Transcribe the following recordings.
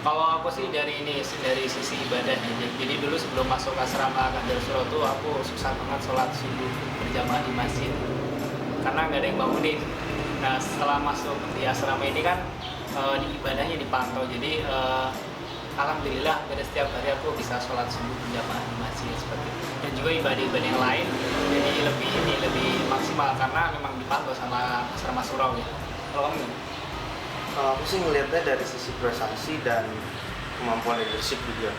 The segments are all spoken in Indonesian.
Kalau aku sih dari sisi ibadah ya. Jadi dulu sebelum masuk asrama Kadar Surau tuh aku susah banget sholat subuh berjamaah di masjid karena nggak ada yang bangunin. Nah setelah masuk di asrama ini kan di ibadahnya dipantau. Jadi alhamdulillah pada setiap hari aku bisa sholat subuh berjamaah di masjid seperti itu. Dan juga ibadah-ibadah yang lain jadi lebih maksimal karena memang dipantau sama asrama surau ya. Kalau kamu gimana? Kalau aku sih ngelihatnya dari sisi prestasi dan kemampuan leadership juga.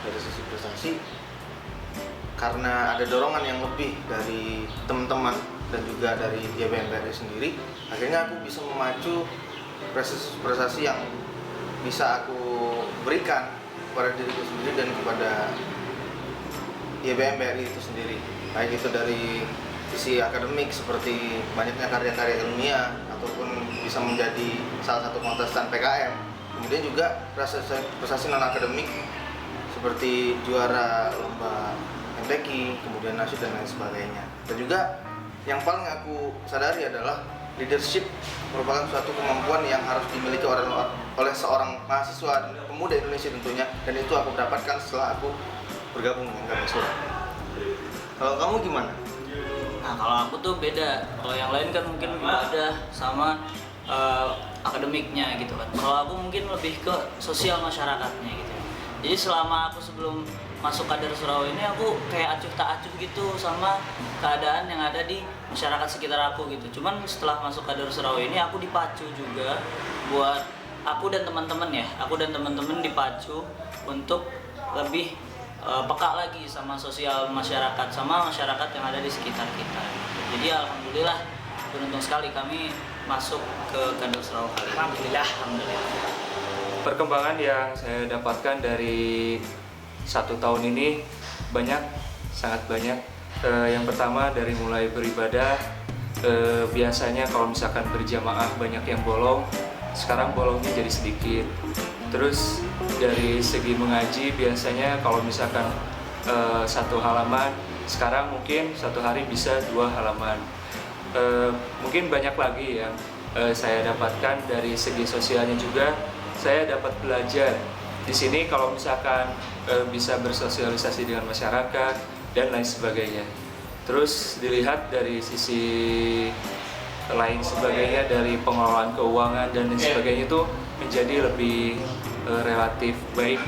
Dari sisi prestasi, karena ada dorongan yang lebih dari teman-teman dan juga dari YBMPRI sendiri, akhirnya aku bisa memacu prestasi yang bisa aku berikan kepada diriku sendiri dan kepada YBMPRI itu sendiri. Baik itu dari sisi akademik seperti banyaknya karya-karya ilmiah ataupun bisa menjadi salah satu kontestan PKM. Kemudian juga prestasi non akademik seperti juara lomba MTQ, kemudian nasyid dan lain sebagainya. Dan juga yang paling aku sadari adalah leadership merupakan suatu kemampuan yang harus dimiliki oleh seorang mahasiswa dan pemuda Indonesia tentunya, dan itu aku dapatkan setelah aku bergabung dengan Kadar Surau. Kalau kamu gimana? Nah kalau aku tuh beda, kalau yang lain kan mungkin ibadah sama akademiknya gitu kan. Kalau aku mungkin lebih ke sosial masyarakatnya gitu. Jadi selama aku sebelum masuk Kadar Surau ini aku kayak acuh tak acuh gitu sama keadaan yang ada di masyarakat sekitar aku gitu. Cuman setelah masuk Kadar Surau ini aku dipacu juga buat aku dan teman-teman dipacu untuk lebih peka lagi sama sosial masyarakat, sama masyarakat yang ada di sekitar kita. Jadi alhamdulillah beruntung sekali kami masuk ke Kadar Surau kali ini. Alhamdulillah. Perkembangan yang saya dapatkan dari 1 tahun ini sangat banyak. Yang pertama dari mulai beribadah, biasanya kalau misalkan berjamaah banyak yang bolong, sekarang bolongnya jadi sedikit. Terus dari segi mengaji, biasanya kalau misalkan 1 halaman, sekarang mungkin 1 hari bisa 2 halaman. Mungkin banyak lagi yang saya dapatkan. Dari segi sosialnya juga saya dapat belajar di sini kalau misalkan bisa bersosialisasi dengan masyarakat dan lain sebagainya. Terus dilihat dari sisi lain sebagainya, dari pengelolaan keuangan dan lain sebagainya, itu menjadi lebih relatif baik.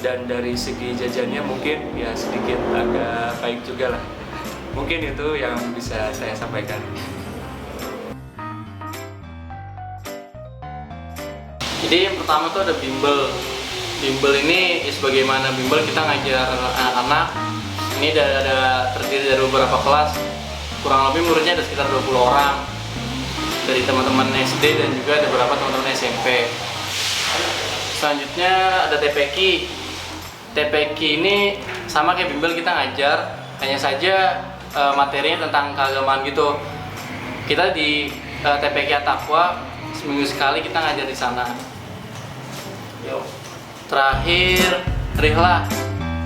Dan dari segi jajannya mungkin ya sedikit agak baik juga lah. Mungkin itu yang bisa saya sampaikan. Jadi yang pertama tuh ada bimbel. Bimbel ini sebagaimana bimbel kita ngajar anak-anak. Ini ada terdiri dari beberapa kelas. Kurang lebih muridnya ada sekitar 20 orang. Dari teman-teman SD dan juga ada beberapa teman-teman SMP. Selanjutnya ada TPQ. TPQ ini sama kayak bimbel kita ngajar, hanya saja materinya tentang keagamaan gitu. Kita di TPQ At-Taqwa seminggu sekali kita ngajar di sana. Terakhir Rihla.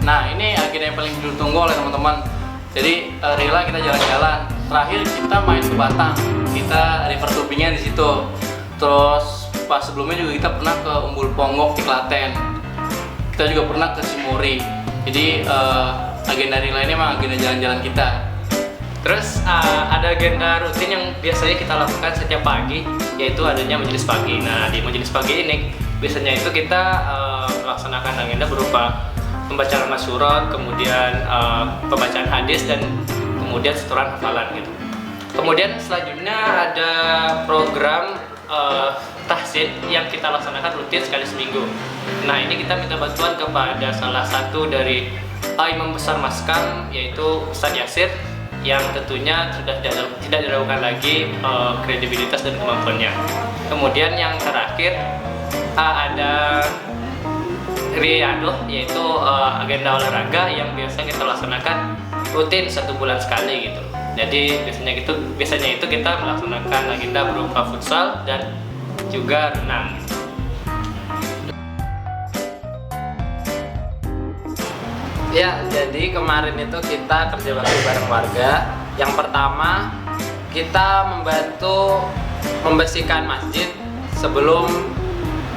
Nah ini agenda yang paling ditunggu oleh teman-teman. Jadi Rihla kita jalan-jalan. Terakhir kita main ke Batang. Kita river tubingnya di situ. Terus pas sebelumnya juga kita pernah ke Umbul Ponggok di Klaten. Kita juga pernah ke Simori. Jadi agenda Rihla ini memang agenda jalan-jalan kita. Terus ada agenda rutin yang biasanya kita lakukan setiap pagi, yaitu adanya majelis pagi. Nah di majelis pagi ini biasanya itu kita melaksanakan agenda berupa pembacaan masyurat, kemudian pembacaan hadis, dan kemudian setoran hafalan gitu. Kemudian selanjutnya ada program tahsin yang kita laksanakan rutin sekali seminggu. Nah ini kita minta bantuan kepada salah satu dari imam besar Maskam, yaitu Ustadz Yasir, yang tentunya sudah tidak diragukan lagi kredibilitas dan kemampuannya. Kemudian yang terakhir ada Riyadhah, yaitu agenda olahraga yang biasa kita laksanakan rutin 1 bulan sekali gitu. Jadi biasanya itu kita melaksanakan agenda berupa futsal dan juga renang. Ya, jadi kemarin itu kita kerja bakti bareng warga. Yang pertama, kita membantu membersihkan masjid sebelum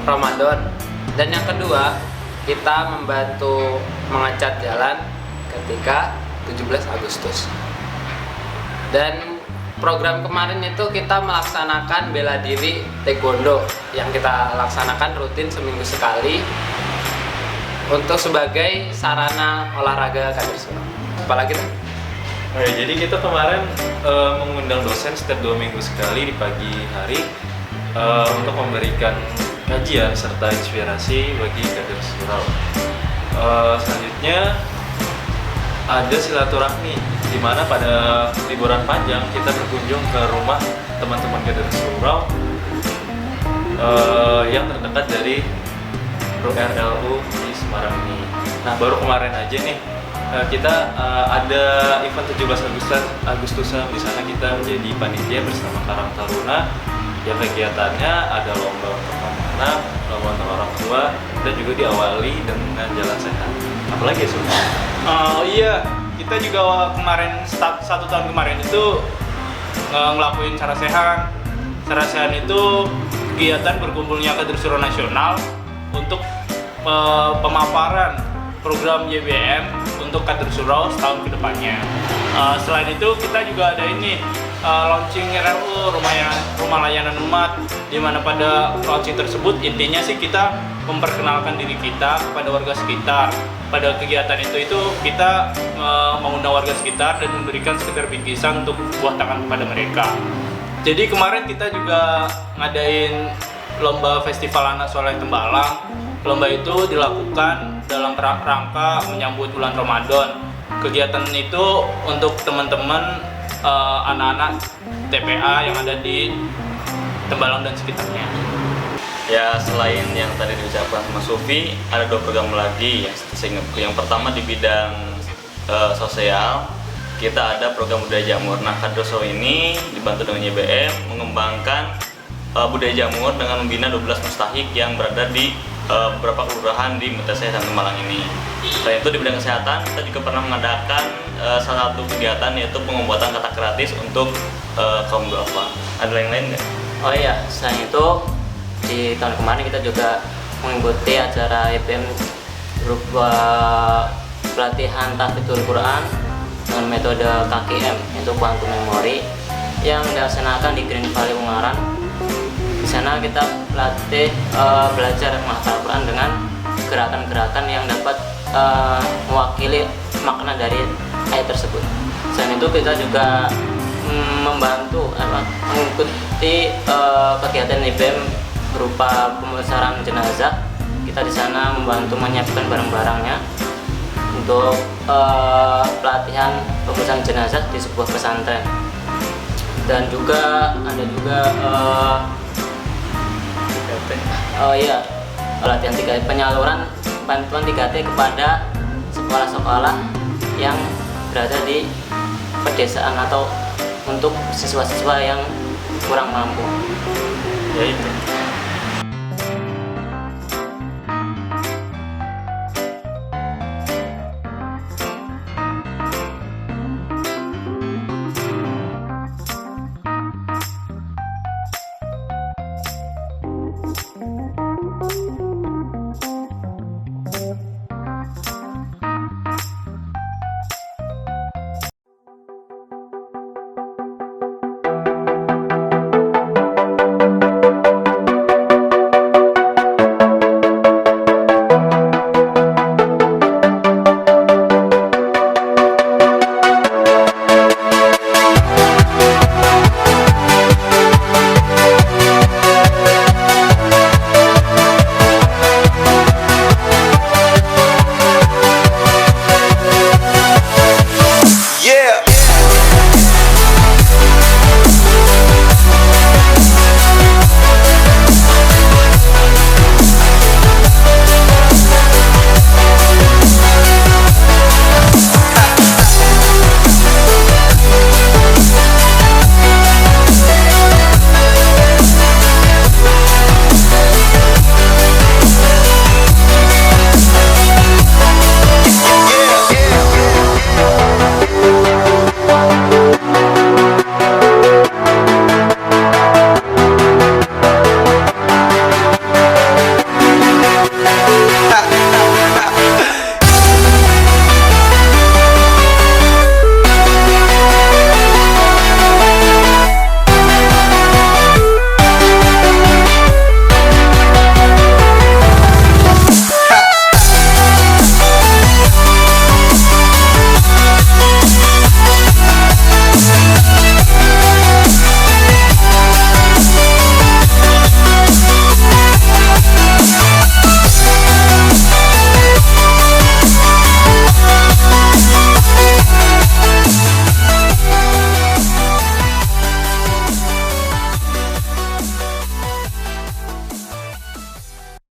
Ramadan. Dan yang kedua, kita membantu mengecat jalan ketika 17 Agustus. Dan program kemarin itu kita melaksanakan bela diri taekwondo yang kita laksanakan rutin seminggu sekali untuk sebagai sarana olahraga kader Surau. Apalagi tuh? Oh ya, jadi kita kemarin mengundang dosen setiap 2 minggu sekali di pagi hari untuk memberikan kajian serta inspirasi bagi kader Surau. Selanjutnya ada silaturahmi, di mana pada liburan panjang kita berkunjung ke rumah teman-teman kader Surau yang terdekat dari RLU di Semarang ini. Nah, baru kemarin aja nih kita ada event 17 Agustusan. Di sana kita menjadi panitia bersama Karang Taruna yang kegiatannya ada lomba untuk anak-anak, lomba untuk orang tua, dan juga diawali dengan jalan sehat. Apalagi ya, Sur? Iya, kita juga kemarin satu tahun kemarin itu ngelakuin cara sehat. Cara sehat itu kegiatan berkumpulnya kader Surau Nasional untuk pemaparan program YBM untuk kader Surau setahun ke depannya. Selain itu kita juga ada ini launching RLU rumah layanan umat, di mana pada launching tersebut intinya sih kita memperkenalkan diri kita kepada warga sekitar. Pada kegiatan itu kita mengundang warga sekitar dan memberikan sekedar bingkisan untuk buah tangan kepada mereka. Jadi kemarin kita juga ngadain lomba festival anak soleh Tembalang. Lomba itu dilakukan dalam rangka menyambut bulan Ramadan. Kegiatan itu untuk teman-teman anak-anak TPA yang ada di Tembalang dan sekitarnya. Ya, selain yang tadi diucapkan Mas Sufi, ada 2 program lagi yang seingatku. Yang pertama di bidang sosial, kita ada program budaya jamur. Nah, kader Surau ini dibantu dengan YBM mengembangkan budaya jamur dengan membina 12 mustahik yang berada di beberapa kelurahan di Muteseh dan Tembalang ini. Selain itu di bidang kesehatan, kita juga pernah mengadakan salah satu kegiatan yaitu pembuatan kata gratis untuk kaum duafa. Ada yang lain nggak? Oh iya, selain itu di tahun kemarin kita juga mengikuti acara YBM berupa pelatihan tahfidzul Quran dengan metode KKM, yaitu Quantum Memory, yang dilaksanakan di Green Valley Ungaran. Di sana kita belajar menghafal Quran dengan gerakan-gerakan yang dapat mewakili makna dari ayat tersebut. Selain itu kita juga membantu mengikuti kegiatan IBM berupa pembesaran jenazah. Kita di sana membantu menyiapkan barang-barangnya untuk pelatihan pembesaran jenazah di sebuah pesantren. Dan juga ada juga pelatihan 3T, penyaluran bantuan 3T kepada sekolah-sekolah yang berada di pedesaan atau untuk siswa-siswa yang kurang mampu. Ya itu.